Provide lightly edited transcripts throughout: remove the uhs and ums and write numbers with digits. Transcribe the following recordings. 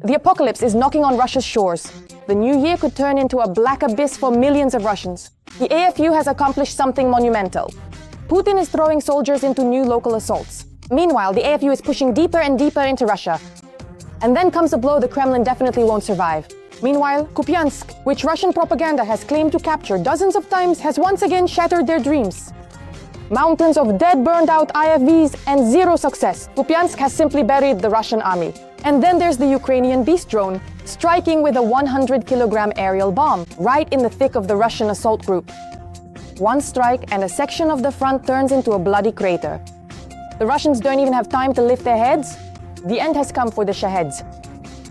The apocalypse is knocking on Russia's shores. The new year could turn into a black abyss for millions of Russians. The AFU has accomplished something monumental. Putin is throwing soldiers into new local assaults. Meanwhile, the AFU is pushing deeper and deeper into Russia. And then comes a blow the Kremlin definitely won't survive. Meanwhile, Kupyansk, which Russian propaganda has claimed to capture dozens of times, has once again shattered their dreams. Mountains of dead, burned-out IFVs and zero success. Kupyansk has simply buried the Russian army. And then there's the Ukrainian beast drone, striking with a 100-kilogram aerial bomb, right in the thick of the Russian assault group. One strike and a section of the front turns into a bloody crater. The Russians don't even have time to lift their heads. The end has come for the Shaheds.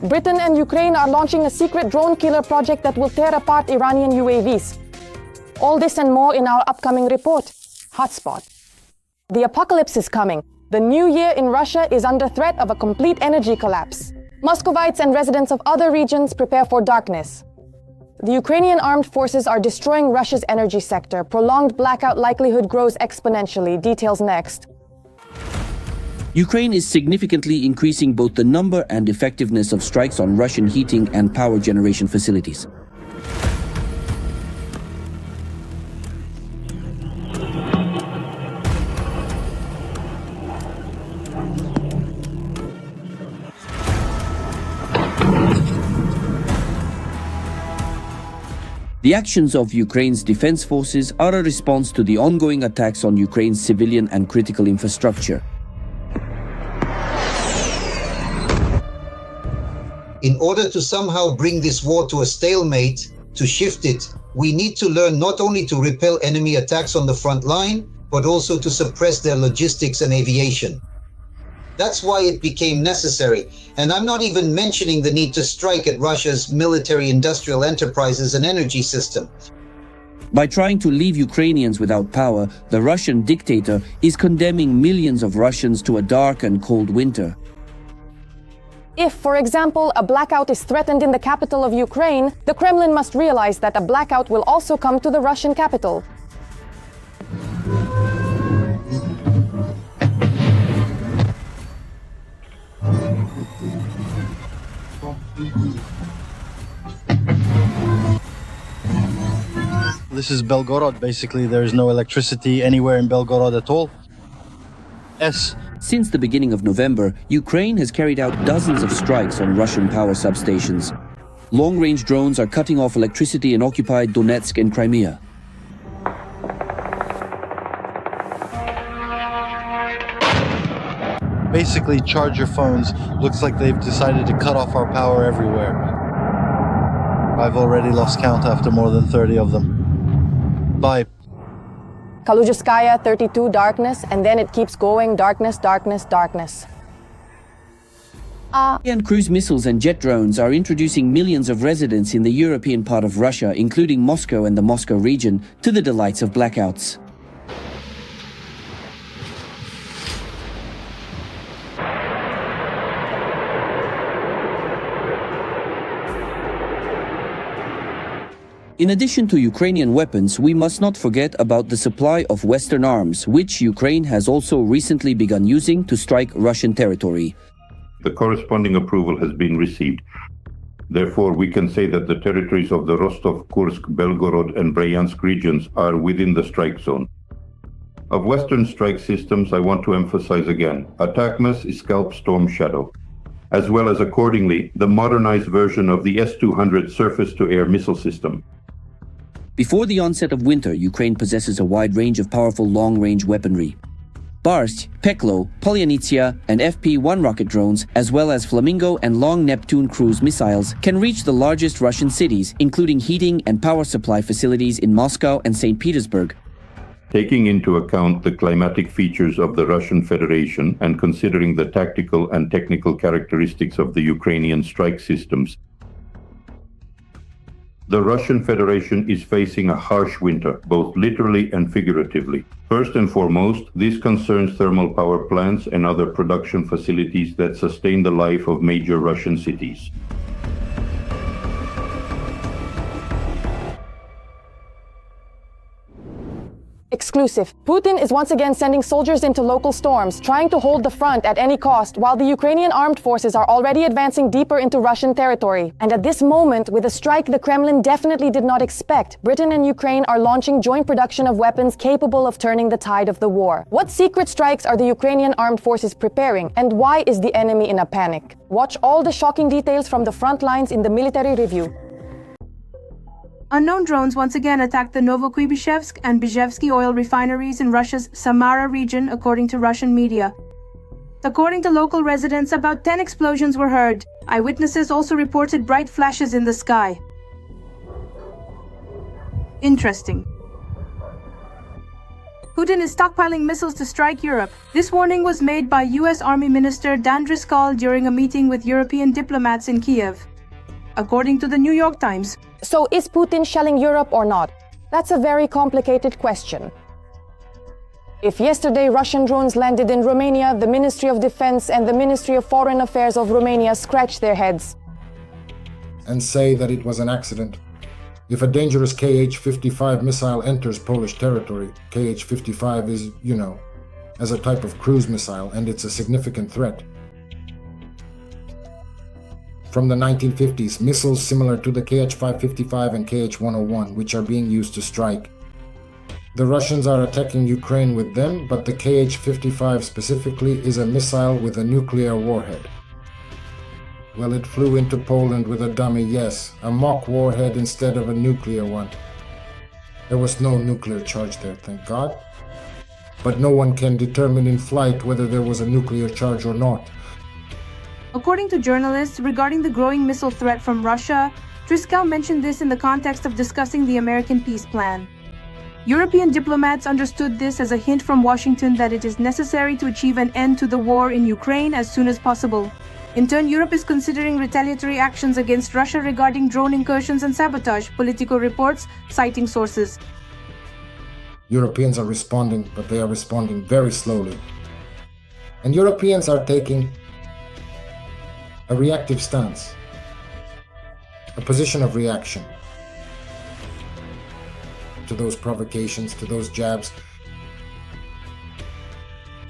Britain and Ukraine are launching a secret drone killer project that will tear apart Iranian UAVs. All this and more in our upcoming report, Hotspot. The apocalypse is coming. The new year in Russia is under threat of a complete energy collapse. Muscovites and residents of other regions prepare for darkness. The Ukrainian armed forces are destroying Russia's energy sector. Prolonged blackout likelihood grows exponentially. Details next. Ukraine is significantly increasing both the number and effectiveness of strikes on Russian heating and power generation facilities. The actions of Ukraine's defense forces are a response to the ongoing attacks on Ukraine's civilian and critical infrastructure. In order to somehow bring this war to a stalemate, to shift it, we need to learn not only to repel enemy attacks on the front line, but also to suppress their logistics and aviation. That's why it became necessary, and I'm not even mentioning the need to strike at Russia's military-industrial enterprises and energy system. By trying to leave Ukrainians without power, the Russian dictator is condemning millions of Russians to a dark and cold winter. If, for example, a blackout is threatened in the capital of Ukraine, the Kremlin must realize that a blackout will also come to the Russian capital. This is Belgorod. Basically, there is no electricity anywhere in Belgorod at all. Since the beginning of November, Ukraine has carried out dozens of strikes on Russian power substations. Long-range drones are cutting off electricity in occupied Donetsk and Crimea. Basically, charge your phones. Looks like they've decided to cut off our power everywhere. I've already lost count after more than 30 of them. Bye. Kaluzhskaya, 32, darkness, and then it keeps going, darkness, darkness, darkness. And cruise missiles and jet drones are introducing millions of residents in the European part of Russia, including Moscow and the Moscow region, to the delights of blackouts. In addition to Ukrainian weapons, we must not forget about the supply of Western arms, which Ukraine has also recently begun using to strike Russian territory. The corresponding approval has been received. Therefore, we can say that the territories of the Rostov, Kursk, Belgorod and Bryansk regions are within the strike zone. Of Western strike systems, I want to emphasize again, ATACMS, Scalp, Storm Shadow, as well as accordingly, the modernized version of the S-200 surface-to-air missile system. Before the onset of winter, Ukraine possesses a wide range of powerful long-range weaponry. Barsk, Peklo, Polyanitsia, and FP-1 rocket drones, as well as Flamingo and Long Neptune cruise missiles, can reach the largest Russian cities, including heating and power supply facilities in Moscow and St. Petersburg. Taking into account the climatic features of the Russian Federation and considering the tactical and technical characteristics of the Ukrainian strike systems, the Russian Federation is facing a harsh winter, both literally and figuratively. First and foremost, this concerns thermal power plants and other production facilities that sustain the life of major Russian cities. exclusive. Putin is once again sending soldiers into local storms, trying to hold the front at any cost, while the Ukrainian armed forces are already advancing deeper into Russian territory. And at this moment, with a strike the Kremlin definitely did not expect, Britain and Ukraine are launching joint production of weapons capable of turning the tide of the war. What secret strikes are the Ukrainian armed forces preparing, and why is the enemy in a panic? Watch all the shocking details from the front lines in the military review. Unknown drones once again attacked the Novokuybyshevsk and Bizhevsky oil refineries in Russia's Samara region, according to Russian media. According to local residents, about 10 explosions were heard. Eyewitnesses also reported bright flashes in the sky. Interesting. Putin is stockpiling missiles to strike Europe. This warning was made by U.S. Army Minister Dan Driscoll during a meeting with European diplomats in Kiev. According to the New York Times. So is Putin shelling Europe or not? That's a very complicated question. If yesterday Russian drones landed in Romania, the Ministry of Defense and the Ministry of Foreign Affairs of Romania scratched their heads and say that it was an accident. If a dangerous Kh-55 missile enters Polish territory, Kh-55 is, as a type of cruise missile, and it's a significant threat. From the 1950s, missiles similar to the Kh-555 and Kh-101, which are being used to strike. The Russians are attacking Ukraine with them, but the Kh-55 specifically is a missile with a nuclear warhead. Well, it flew into Poland with a dummy, yes, a mock warhead instead of a nuclear one. There was no nuclear charge there, thank God. But no one can determine in flight whether there was a nuclear charge or not. According to journalists, regarding the growing missile threat from Russia, Driscoll mentioned this in the context of discussing the American peace plan. European diplomats understood this as a hint from Washington that it is necessary to achieve an end to the war in Ukraine as soon as possible. In turn, Europe is considering retaliatory actions against Russia regarding drone incursions and sabotage, Politico reports, citing sources. Europeans are responding, but they are responding very slowly. And Europeans are taking a reactive stance, a position of reaction to those provocations, to those jabs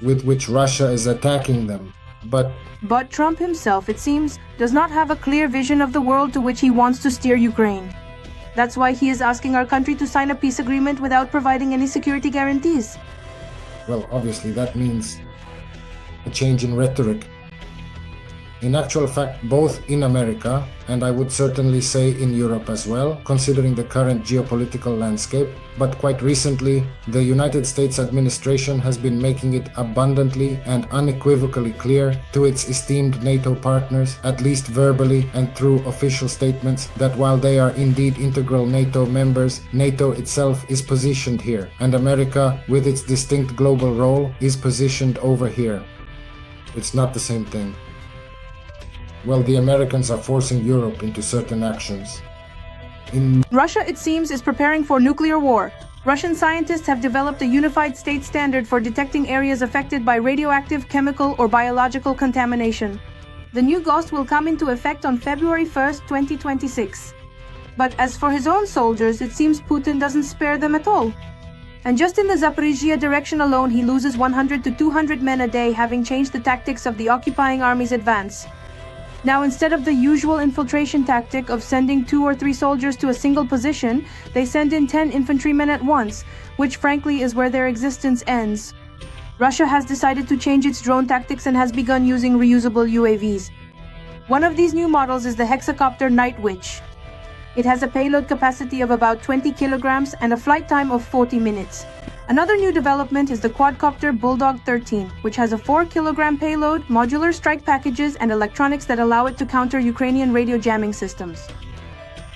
with which Russia is attacking them. But Trump himself, it seems, does not have a clear vision of the world to which he wants to steer Ukraine. That's why he is asking our country to sign a peace agreement without providing any security guarantees. Well, obviously that means a change in rhetoric. In actual fact, both in America, and I would certainly say in Europe as well, considering the current geopolitical landscape, but quite recently, the United States administration has been making it abundantly and unequivocally clear to its esteemed NATO partners, at least verbally and through official statements, that while they are indeed integral NATO members, NATO itself is positioned here, and America, with its distinct global role, is positioned over here. It's not the same thing. Well, the Americans are forcing Europe into certain actions. Russia, it seems, is preparing for nuclear war. Russian scientists have developed a unified state standard for detecting areas affected by radioactive, chemical, or biological contamination. The new GOST will come into effect on February 1st, 2026. But as for his own soldiers, it seems Putin doesn't spare them at all. And just in the Zaporizhia direction alone, he loses 100 to 200 men a day, having changed the tactics of the occupying army's advance. Now, instead of the usual infiltration tactic of sending 2 or 3 soldiers to a single position, they send in 10 infantrymen at once, which frankly is where their existence ends. Russia has decided to change its drone tactics and has begun using reusable UAVs. One of these new models is the hexacopter Night Witch. It has a payload capacity of about 20 kilograms and a flight time of 40 minutes. Another new development is the quadcopter Bulldog 13, which has a 4-kilogram payload, modular strike packages, and electronics that allow it to counter Ukrainian radio jamming systems.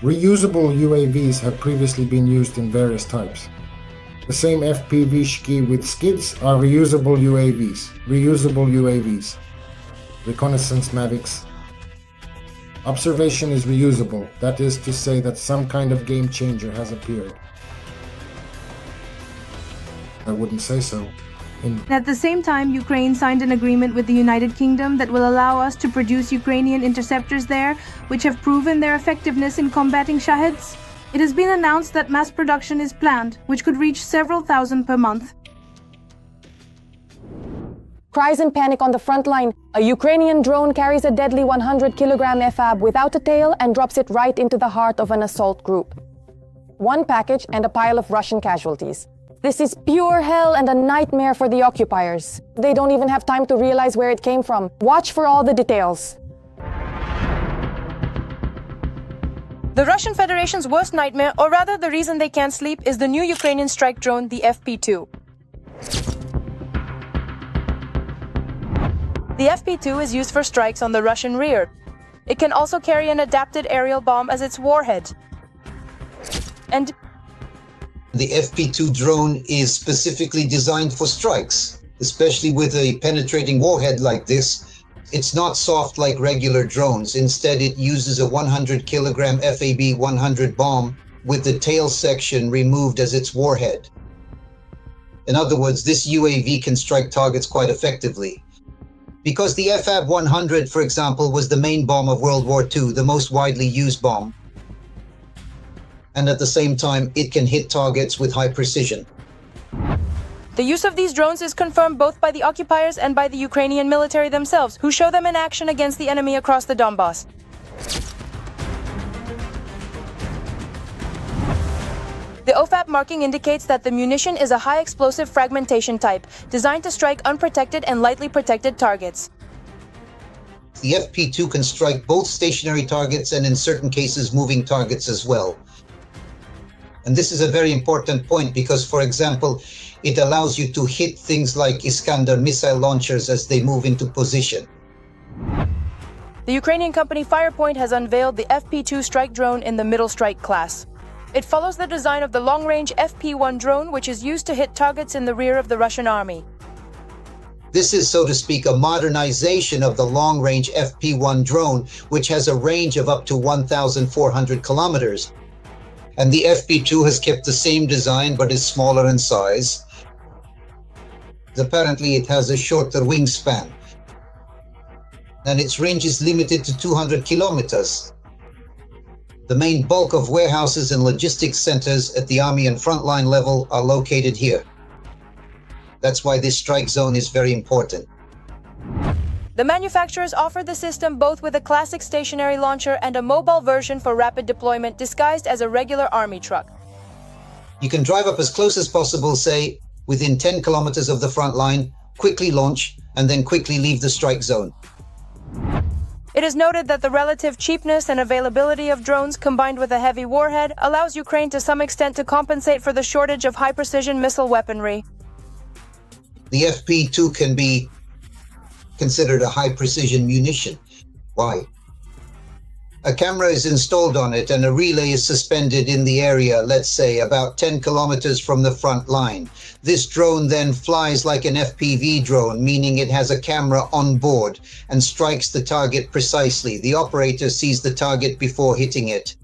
Reusable UAVs have previously been used in various types. The same FPV Shki with skids are reusable UAVs. Reusable UAVs. Reconnaissance Mavics. Observation is reusable. That is to say that some kind of game changer has appeared. I wouldn't say so. At the same time, Ukraine signed an agreement with the United Kingdom that will allow us to produce Ukrainian interceptors there, which have proven their effectiveness in combating Shaheds. It has been announced that mass production is planned, which could reach several thousand per month. Cries and panic on the front line. A Ukrainian drone carries a deadly 100-kilogram FAB without a tail and drops it right into the heart of an assault group. One package and a pile of Russian casualties. This is pure hell and a nightmare for the occupiers. They don't even have time to realize where it came from. Watch for all the details. The Russian Federation's worst nightmare, or rather the reason they can't sleep, is the new Ukrainian strike drone, the FP2. The FP2 is used for strikes on the Russian rear. It can also carry an adapted aerial bomb as its warhead. And the FP2 drone is specifically designed for strikes, especially with a penetrating warhead like this. It's not soft like regular drones. Instead, it uses a 100-kilogram FAB-100 bomb with the tail section removed as its warhead. In other words, this UAV can strike targets quite effectively. Because the FAB-100, for example, was the main bomb of World War II, the most widely used bomb. And at the same time, it can hit targets with high precision. the use of these drones is confirmed both by the occupiers and by the Ukrainian military themselves, who show them in action against the enemy across the Donbass. The OFAB marking indicates that the munition is a high explosive fragmentation type, designed to strike unprotected and lightly protected targets. The FP2 can strike both stationary targets and in certain cases moving targets as well. And this is a very important point because, for example, it allows you to hit things like Iskander missile launchers as they move into position. The Ukrainian company Firepoint has unveiled the FP2 strike drone in the middle strike class. It follows the design of the long-range FP1 drone, which is used to hit targets in the rear of the Russian army. This is, so to speak, a modernization of the long-range FP1 drone, which has a range of up to 1,400 kilometers. And the FP2 has kept the same design, but is smaller in size. Apparently, it has a shorter wingspan. And its range is limited to 200 kilometers. The main bulk of warehouses and logistics centers at the army and frontline level are located here. That's why this strike zone is very important. The manufacturers offer the system both with a classic stationary launcher and a mobile version for rapid deployment disguised as a regular army truck. You can drive up as close as possible, say, within 10 kilometers of the front line, quickly launch, and then quickly leave the strike zone. It is noted that the relative cheapness and availability of drones combined with a heavy warhead allows Ukraine to some extent to compensate for the shortage of high-precision missile weaponry. The FP2 can be considered a high-precision munition. Why? A camera is installed on it and a relay is suspended in the area, let's say, about 10 kilometers from the front line. This drone then flies like an FPV drone, meaning it has a camera on board and strikes the target precisely. The operator sees the target before hitting it.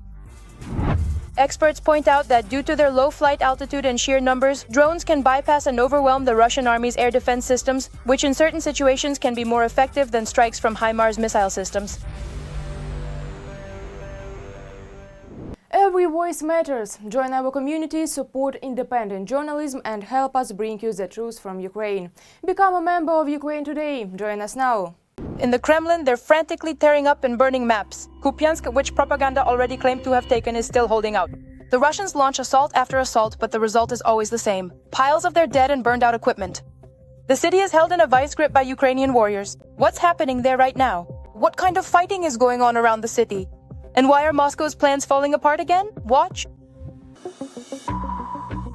Experts point out that due to their low flight altitude and sheer numbers, drones can bypass and overwhelm the Russian army's air defense systems, which in certain situations can be more effective than strikes from HIMARS missile systems. Every voice matters. Join our community, support independent journalism and help us bring you the truth from Ukraine. Become a member of Ukraine today. Join us now. In the Kremlin, they're frantically tearing up and burning maps. Kupyansk, which propaganda already claimed to have taken, is still holding out. The Russians launch assault after assault, but the result is always the same. Piles of their dead and burned out equipment. The city is held in a vice grip by Ukrainian warriors. What's happening there right now? What kind of fighting is going on around the city? And why are Moscow's plans falling apart again? Watch.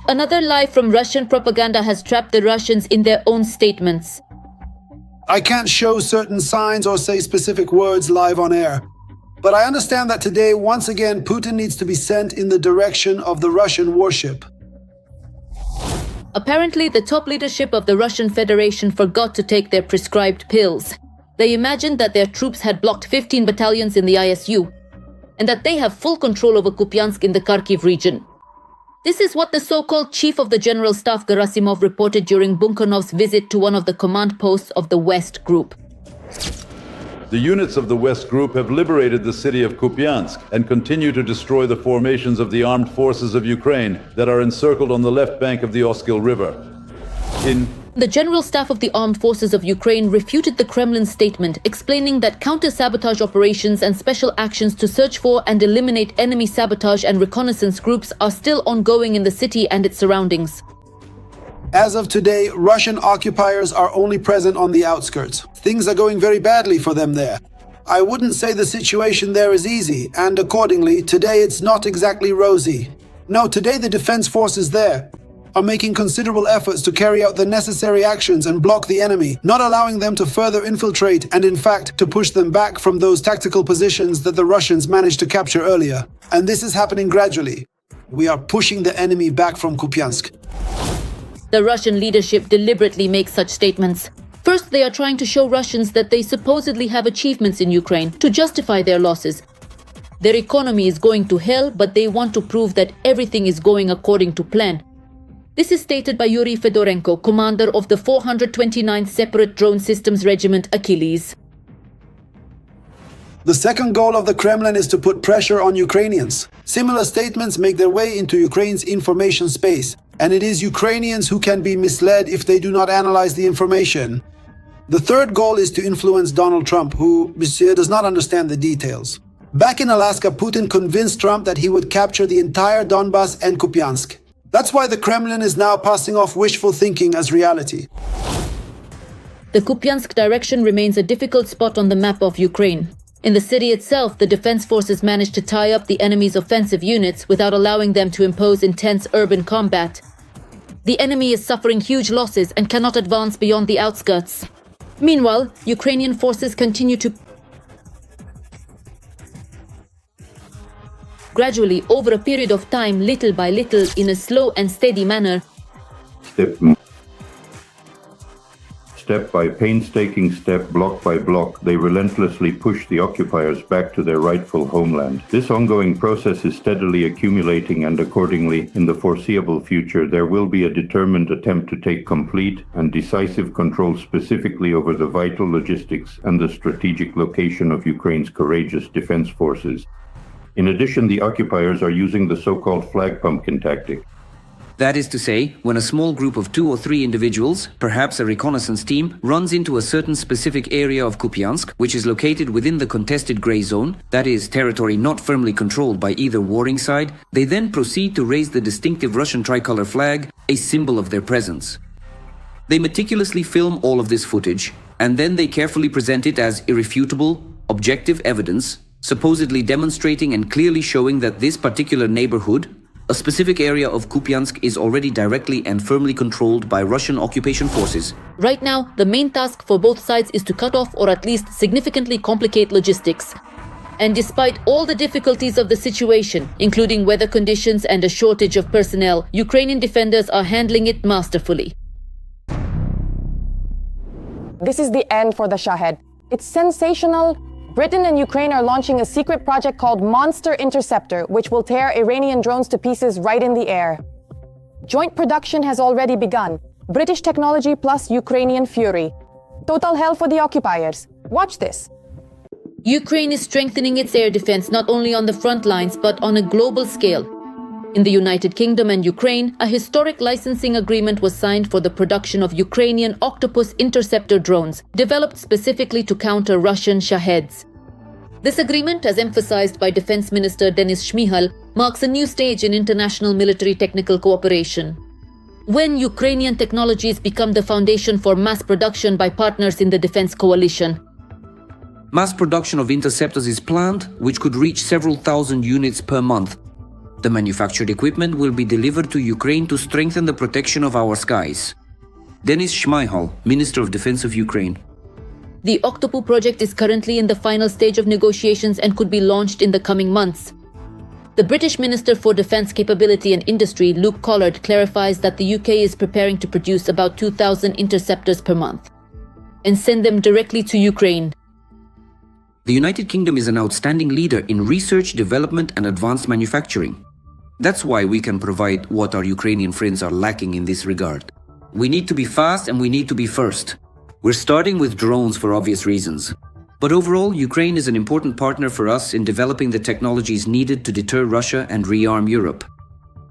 Another lie from Russian propaganda has trapped the Russians in their own statements. I can't show certain signs or say specific words live on air. But I understand that today, once again, Putin needs to be sent in the direction of the Russian warship. Apparently, the top leadership of the Russian Federation forgot to take their prescribed pills. They imagined that their troops had blocked 15 battalions in the ISU, and that they have full control over Kupyansk in the Kharkiv region. This is what the so-called Chief of the General Staff Gerasimov reported during Bunkanov's visit to one of the command posts of the West Group. The units of the West Group have liberated the city of Kupyansk and continue to destroy the formations of the armed forces of Ukraine that are encircled on the left bank of the Oskil River. The General Staff of the Armed Forces of Ukraine refuted the Kremlin's statement, explaining that counter-sabotage operations and special actions to search for and eliminate enemy sabotage and reconnaissance groups are still ongoing in the city and its surroundings. As of today, Russian occupiers are only present on the outskirts. Things are going very badly for them there. I wouldn't say the situation there is easy, and accordingly, today it's not exactly rosy. No, today the defense forces there are making considerable efforts to carry out the necessary actions and block the enemy, not allowing them to further infiltrate and in fact to push them back from those tactical positions that the Russians managed to capture earlier. And this is happening gradually. We are pushing the enemy back from Kupyansk. The Russian leadership deliberately makes such statements. First, they are trying to show Russians that they supposedly have achievements in Ukraine to justify their losses. Their economy is going to hell, but they want to prove that everything is going according to plan. This is stated by Yuri Fedorenko, commander of the 429th Separate Drone Systems Regiment Achilles. The second goal of the Kremlin is to put pressure on Ukrainians. Similar statements make their way into Ukraine's information space, and it is Ukrainians who can be misled if they do not analyze the information. The third goal is to influence Donald Trump, who, monsieur, does not understand the details. Back in Alaska, Putin convinced Trump that he would capture the entire Donbas and Kupyansk. That's why the Kremlin is now passing off wishful thinking as reality. The Kupyansk direction remains a difficult spot on the map of Ukraine. In the city itself, the defense forces managed to tie up the enemy's offensive units without allowing them to impose intense urban combat. The enemy is suffering huge losses and cannot advance beyond the outskirts. Meanwhile, Ukrainian forces continue to gradually, over a period of time, little by little, in a slow and steady manner, Step by painstaking step, block by block, they relentlessly push the occupiers back to their rightful homeland. This ongoing process is steadily accumulating, and accordingly, in the foreseeable future, there will be a determined attempt to take complete and decisive control specifically over the vital logistics and the strategic location of Ukraine's courageous defense forces. In addition, the occupiers are using the so-called flag pumpkin tactic. That is to say, when a small group of 2 or 3 individuals, perhaps a reconnaissance team, runs into a certain specific area of Kupyansk, which is located within the contested grey zone, that is, territory not firmly controlled by either warring side, they then proceed to raise the distinctive Russian tricolor flag, a symbol of their presence. They meticulously film all of this footage, and then they carefully present it as irrefutable, objective evidence, supposedly demonstrating and clearly showing that this particular neighborhood, a specific area of Kupyansk, is already directly and firmly controlled by Russian occupation forces. Right now, the main task for both sides is to cut off or at least significantly complicate logistics. And despite all the difficulties of the situation, including weather conditions and a shortage of personnel, Ukrainian defenders are handling it masterfully. This is the end for the Shahed. It's sensational. Britain and Ukraine are launching a secret project called Monster Interceptor, which will tear Iranian drones to pieces right in the air. Joint production has already begun. British technology plus Ukrainian fury. Total hell for the occupiers. Watch this. Ukraine is strengthening its air defense not only on the front lines but on a global scale. In the United Kingdom and Ukraine, a historic licensing agreement was signed for the production of Ukrainian Octopus interceptor drones, developed specifically to counter Russian Shaheds. This agreement, as emphasized by Defense Minister Denis Shmyhal, marks a new stage in international military technical cooperation. When Ukrainian technologies become the foundation for mass production by partners in the defense coalition. Mass production of interceptors is planned, which could reach several thousand units per month. The manufactured equipment will be delivered to Ukraine to strengthen the protection of our skies. Denis Shmyhal, Minister of Defense of Ukraine. The Octopu project is currently in the final stage of negotiations and could be launched in the coming months. The British Minister for Defence Capability and Industry, Luke Collard, clarifies that the UK is preparing to produce about 2,000 interceptors per month and send them directly to Ukraine. The United Kingdom is an outstanding leader in research, development and advanced manufacturing. That's why we can provide what our Ukrainian friends are lacking in this regard. We need to be fast and we need to be first. We're starting with drones for obvious reasons. But overall, Ukraine is an important partner for us in developing the technologies needed to deter Russia and rearm Europe.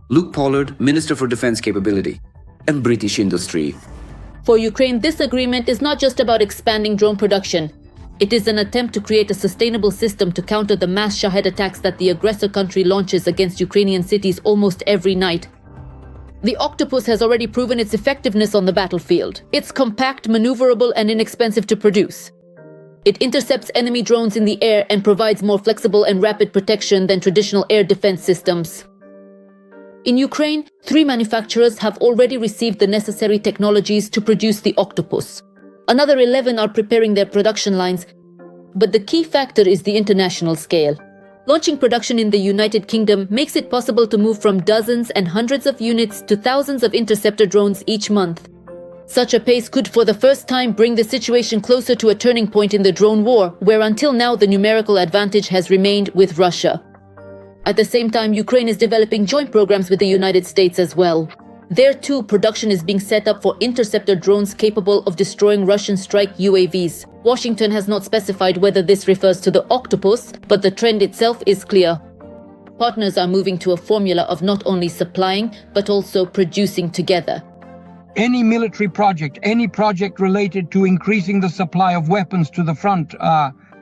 Luke Pollard, Minister for Defense Capability and British Industry. For Ukraine, this agreement is not just about expanding drone production. It is an attempt to create a sustainable system to counter the mass Shahed attacks that the aggressor country launches against Ukrainian cities almost every night. The Octopus has already proven its effectiveness on the battlefield. It's compact, maneuverable, and inexpensive to produce. It intercepts enemy drones in the air and provides more flexible and rapid protection than traditional air defense systems. In Ukraine, 3 manufacturers have already received the necessary technologies to produce the Octopus. Another 11 are preparing their production lines, but the key factor is the international scale. Launching production in the United Kingdom makes it possible to move from dozens and hundreds of units to thousands of interceptor drones each month. Such a pace could for the first time bring the situation closer to a turning point in the drone war, where until now the numerical advantage has remained with Russia. At the same time, Ukraine is developing joint programs with the United States as well. There too, production is being set up for interceptor drones capable of destroying Russian strike UAVs. Washington has not specified whether this refers to the Octopus, but the trend itself is clear. Partners are moving to a formula of not only supplying, but also producing together. Any military project, any project related to increasing the supply of weapons to the front,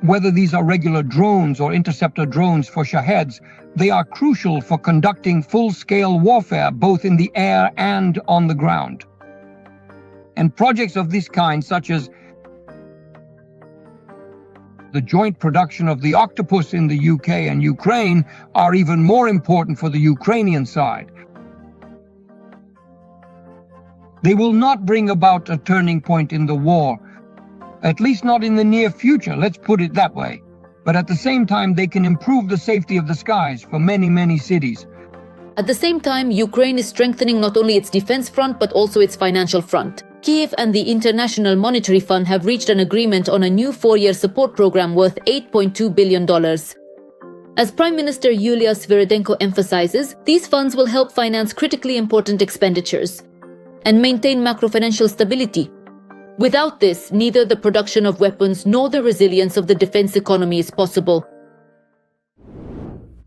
whether these are regular drones or interceptor drones for Shaheds, they are crucial for conducting full-scale warfare both in the air and on the ground. And projects of this kind, such as the joint production of the Octopus in the UK and Ukraine, are even more important for the Ukrainian side. They will not bring about a turning point in the war, at least not in the near future, let's put it that way. But at the same time, they can improve the safety of the skies for many, many cities. At the same time, Ukraine is strengthening not only its defense front, but also its financial front. Kyiv and the International Monetary Fund have reached an agreement on a new 4-year support program worth $8.2 billion. As Prime Minister Yulia Sviridenko emphasizes, these funds will help finance critically important expenditures and maintain macrofinancial stability. Without this, neither the production of weapons nor the resilience of the defense economy is possible.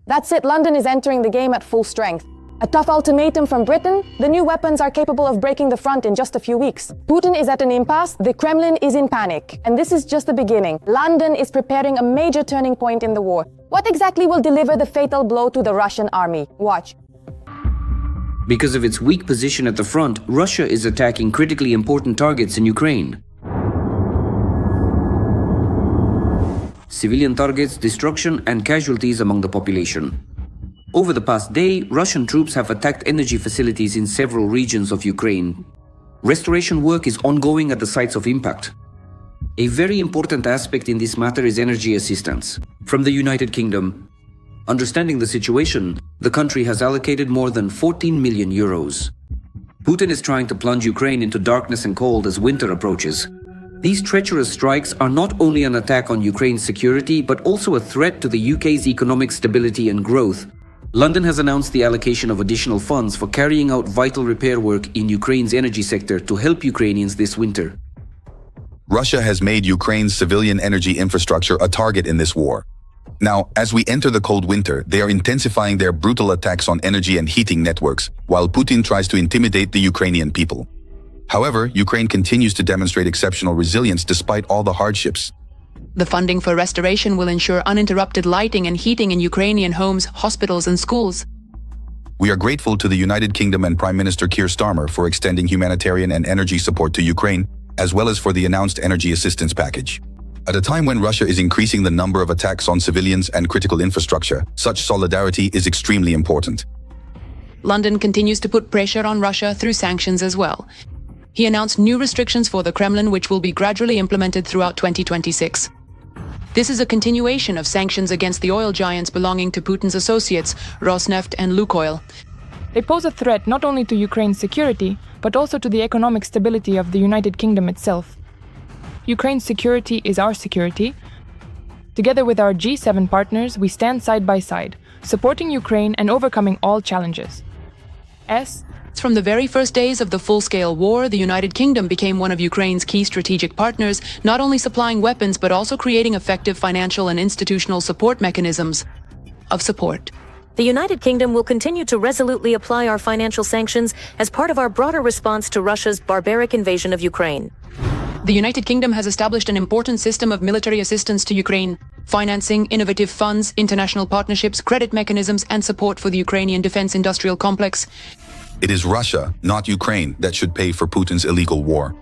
That's it, London is entering the game at full strength. A tough ultimatum from Britain, the new weapons are capable of breaking the front in just a few weeks. Putin is at an impasse, the Kremlin is in panic. And this is just the beginning. London is preparing a major turning point in the war. What exactly will deliver the fatal blow to the Russian army? Watch. Because of its weak position at the front, Russia is attacking critically important targets in Ukraine. Civilian targets, destruction and casualties among the population. Over the past day, Russian troops have attacked energy facilities in several regions of Ukraine. Restoration work is ongoing at the sites of impact. A very important aspect in this matter is energy assistance from the United Kingdom. Understanding the situation, the country has allocated more than 14 million euros. Putin is trying to plunge Ukraine into darkness and cold as winter approaches. These treacherous strikes are not only an attack on Ukraine's security, but also a threat to the UK's economic stability and growth. London has announced the allocation of additional funds for carrying out vital repair work in Ukraine's energy sector to help Ukrainians this winter. Russia has made Ukraine's civilian energy infrastructure a target in this war. Now, as we enter the cold winter, they are intensifying their brutal attacks on energy and heating networks, while Putin tries to intimidate the Ukrainian people. However, Ukraine continues to demonstrate exceptional resilience despite all the hardships. The funding for restoration will ensure uninterrupted lighting and heating in Ukrainian homes, hospitals and schools. We are grateful to the United Kingdom and Prime Minister Keir Starmer for extending humanitarian and energy support to Ukraine, as well as for the announced energy assistance package. At a time when Russia is increasing the number of attacks on civilians and critical infrastructure, such solidarity is extremely important. London continues to put pressure on Russia through sanctions as well. He announced new restrictions for the Kremlin, which will be gradually implemented throughout 2026. This is a continuation of sanctions against the oil giants belonging to Putin's associates, Rosneft and Lukoil. They pose a threat not only to Ukraine's security, but also to the economic stability of the United Kingdom itself. Ukraine's security is our security. Together with our G7 partners, we stand side by side, supporting Ukraine and overcoming all challenges. From the very first days of the full-scale war, the United Kingdom became one of Ukraine's key strategic partners, not only supplying weapons but also creating effective financial and institutional support mechanisms of support. The United Kingdom will continue to resolutely apply our financial sanctions as part of our broader response to Russia's barbaric invasion of Ukraine. The United Kingdom has established an important system of military assistance to Ukraine, financing, innovative funds, international partnerships, credit mechanisms, and support for the Ukrainian defense industrial complex. It is Russia, not Ukraine, that should pay for Putin's illegal war.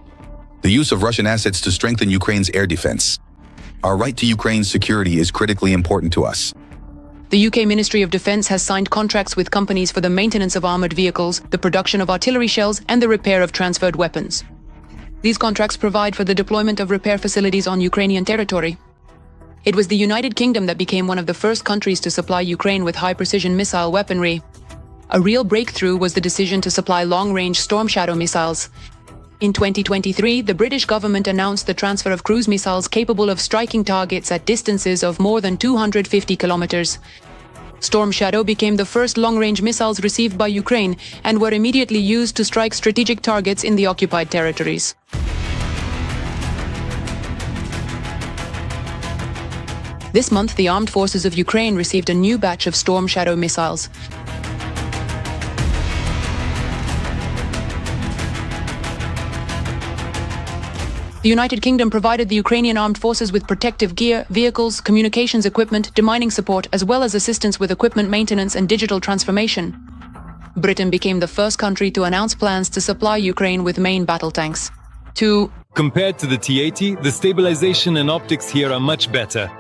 The use of Russian assets to strengthen Ukraine's air defense. Our right to Ukraine's security is critically important to us. The UK Ministry of Defence has signed contracts with companies for the maintenance of armoured vehicles, the production of artillery shells, and the repair of transferred weapons. These contracts provide for the deployment of repair facilities on Ukrainian territory. It was the United Kingdom that became one of the first countries to supply Ukraine with high-precision missile weaponry. A real breakthrough was the decision to supply long-range Storm Shadow missiles. In 2023, the British government announced the transfer of cruise missiles capable of striking targets at distances of more than 250 kilometers. Storm Shadow became the first long-range missiles received by Ukraine and were immediately used to strike strategic targets in the occupied territories. This month, the armed forces of Ukraine received a new batch of Storm Shadow missiles. The United Kingdom provided the Ukrainian armed forces with protective gear, vehicles, communications equipment, demining support, as well as assistance with equipment maintenance and digital transformation. Britain became the first country to announce plans to supply Ukraine with main battle tanks. Compared to the T-80, the stabilization and optics here are much better.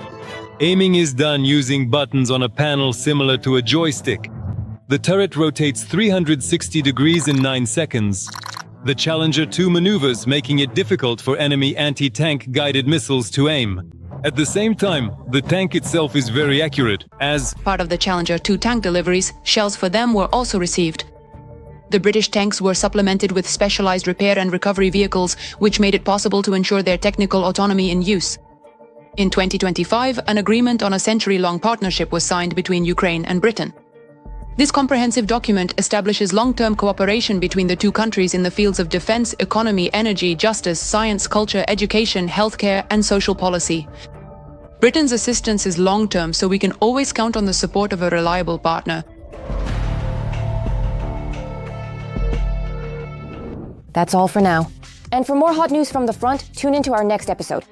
Aiming is done using buttons on a panel similar to a joystick. The turret rotates 360 degrees in 9 seconds. The Challenger 2 maneuvers, making it difficult for enemy anti-tank guided missiles to aim. At the same time, the tank itself is very accurate, as part of the Challenger 2 tank deliveries, shells for them were also received. The British tanks were supplemented with specialized repair and recovery vehicles, which made it possible to ensure their technical autonomy in use. In 2025, an agreement on a century-long partnership was signed between Ukraine and Britain. This comprehensive document establishes long-term cooperation between the two countries in the fields of defense, economy, energy, justice, science, culture, education, healthcare, and social policy. Britain's assistance is long-term, so we can always count on the support of a reliable partner. That's all for now. And for more hot news from the front, tune into our next episode.